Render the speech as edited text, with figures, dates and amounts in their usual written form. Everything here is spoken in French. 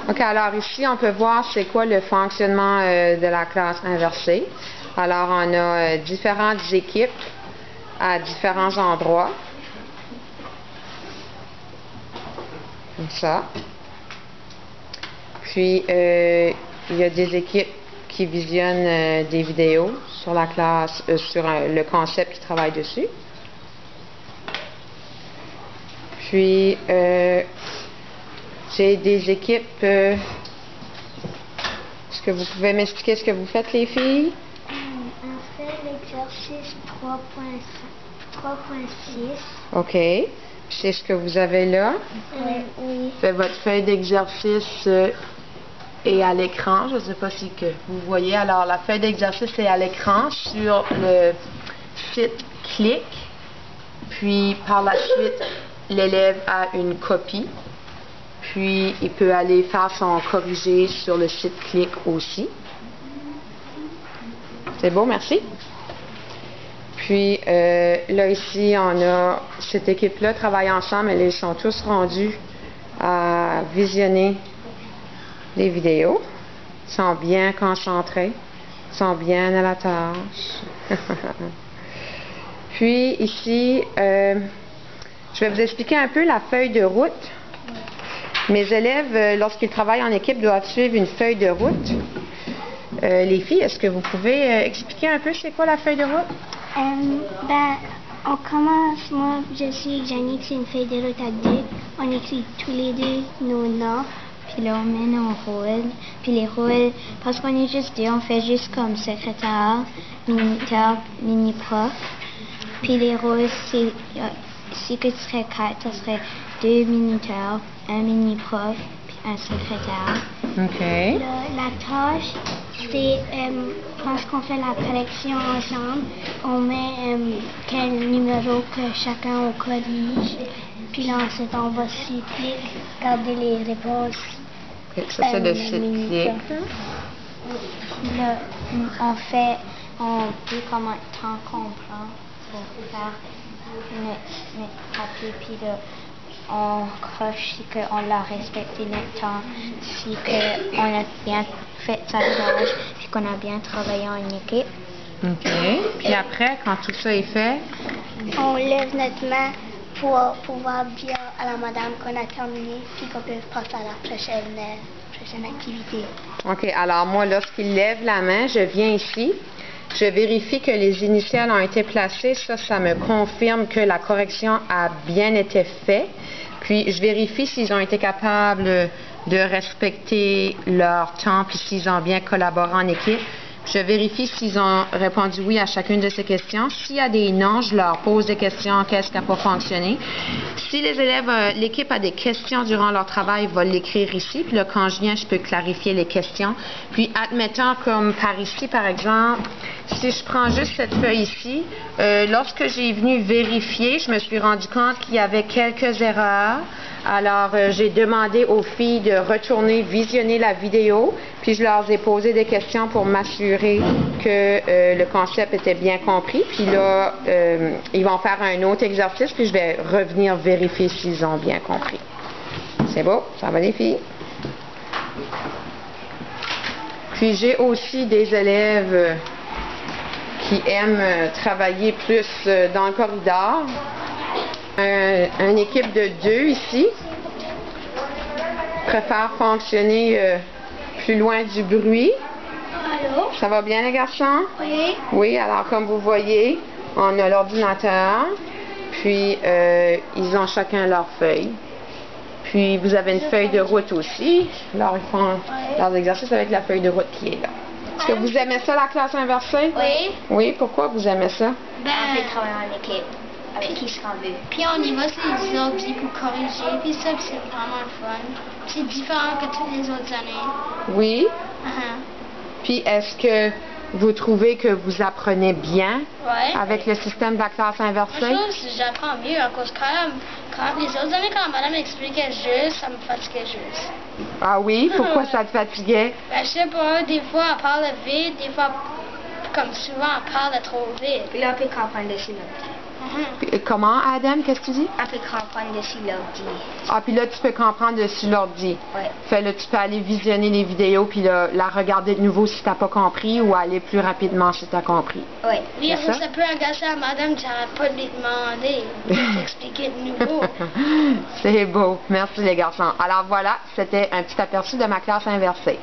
OK, alors ici, on peut voir c'est quoi le fonctionnement de la classe inversée. Alors, on a différentes équipes à différents endroits. Comme ça. Puis, il y a des équipes qui visionnent des vidéos sur la classe, sur le concept qui travaille dessus. Puis, j'ai des équipes. Est-ce que vous pouvez m'expliquer ce que vous faites, les filles? On fait l'exercice 3.6. OK. C'est ce que vous avez là? Oui. Votre feuille d'exercice est à l'écran. Je ne sais pas si que vous voyez. Alors, la feuille d'exercice est à l'écran sur le site Click. Puis, par la suite, l'élève a une copie. Puis, il peut aller faire son corrigé sur le site Click aussi. C'est beau, merci. Puis, là, ici, on a cette équipe-là travaille ensemble, et ils sont tous rendus à visionner les vidéos. Ils sont bien concentrés. Ils sont bien à la tâche. Puis, ici, je vais vous expliquer un peu la feuille de route. Mes élèves, lorsqu'ils travaillent en équipe, doivent suivre une feuille de route. Les filles, est-ce que vous pouvez expliquer un peu c'est quoi la feuille de route? On commence, moi je suis Jannick, c'est une feuille de route à deux. On écrit tous les deux nos noms, puis là on met nos rôles. Puis les rôles, parce qu'on est juste deux, on fait juste comme secrétaire, moniteur, mini-prof. Puis les rôles, si que tu serais quatre, ça serait 2 miniteurs, un mini-prof, puis un secrétaire. OK. La tâche, c'est quand on fait la collection ensemble, on met quel numéro que chacun corrige. Puis là, ensuite, on va sur Click, regarder les réponses. Okay, ça, c'est le site Click. Là, on dit combien de temps qu'on prend pour faire notre papier, puis là, on coche si on l'a respecté notre temps, si on a bien fait sa tâche, puis qu'on a bien travaillé en équipe. OK. Puis après, quand tout ça est fait, on lève notre main pour pouvoir dire à la madame qu'on a terminé, puis qu'on peut passer à la prochaine activité. OK. Alors moi, lorsqu'il lève la main, je viens ici. Je vérifie que les initiales ont été placées. Ça me confirme que la correction a bien été faite. Puis, je vérifie s'ils ont été capables de respecter leur temps, puis s'ils ont bien collaboré en équipe. Je vérifie s'ils ont répondu oui à chacune de ces questions. S'il y a des non, je leur pose des questions, qu'est-ce qui n'a pas fonctionné. Si les élèves, l'équipe a des questions durant leur travail, ils vont l'écrire ici. Puis là, quand je viens, je peux clarifier les questions. Puis, admettons comme par ici, par exemple, si je prends juste cette feuille ici, lorsque j'ai venu vérifier, je me suis rendu compte qu'il y avait quelques erreurs. Alors, j'ai demandé aux filles de retourner visionner la vidéo, puis je leur ai posé des questions pour m'assurer que le concept était bien compris. Puis là, ils vont faire un autre exercice, puis je vais revenir vérifier s'ils ont bien compris. C'est beau? Ça va les filles? Puis j'ai aussi des élèves qui aiment travailler plus dans le corridor. Une équipe de 2 ici préfère fonctionner plus loin du bruit. Allô? Ça va bien les garçons? Oui. Oui, alors comme vous voyez, on a l'ordinateur, puis ils ont chacun leur feuille. Puis vous avez une feuille de route aussi. Alors ils font leurs exercices avec la feuille de route qui est là. Est-ce que vous aimez ça, la classe inversée? Oui. Oui, pourquoi vous aimez ça? On fait travailler en équipe avec qui qu'on veut. Puis on y va sur les ordi pour corriger, puis ça, c'est vraiment le fun. C'est différent que toutes les autres années. Oui. Puis est-ce que vous trouvez que vous apprenez bien avec le système de la classe inversée? Moi, j'apprends mieux à cause quand les autres années, quand madame expliquait juste, ça me fatiguait juste. Ah oui? Pourquoi ça te fatiguait? Ben, je sais pas, des fois elle parle vite, des fois, comme souvent, elle parle trop vite. Puis là, on peut comprendre dessus. Comment, Adam? Qu'est-ce que tu dis? Elle peut comprendre dessus l'ordi. Ah, puis là, tu peux comprendre dessus l'ordi. Ouais. Fait là, tu peux aller visionner les vidéos, puis là, la regarder de nouveau si t'as pas compris, ou aller plus rapidement si t'as compris. Oui. Oui, C'est ça? ça peut agacer à madame, j'arrête pas de lui demander de t'expliquer de nouveau. C'est beau. Merci les garçons. Alors voilà, c'était un petit aperçu de ma classe inversée.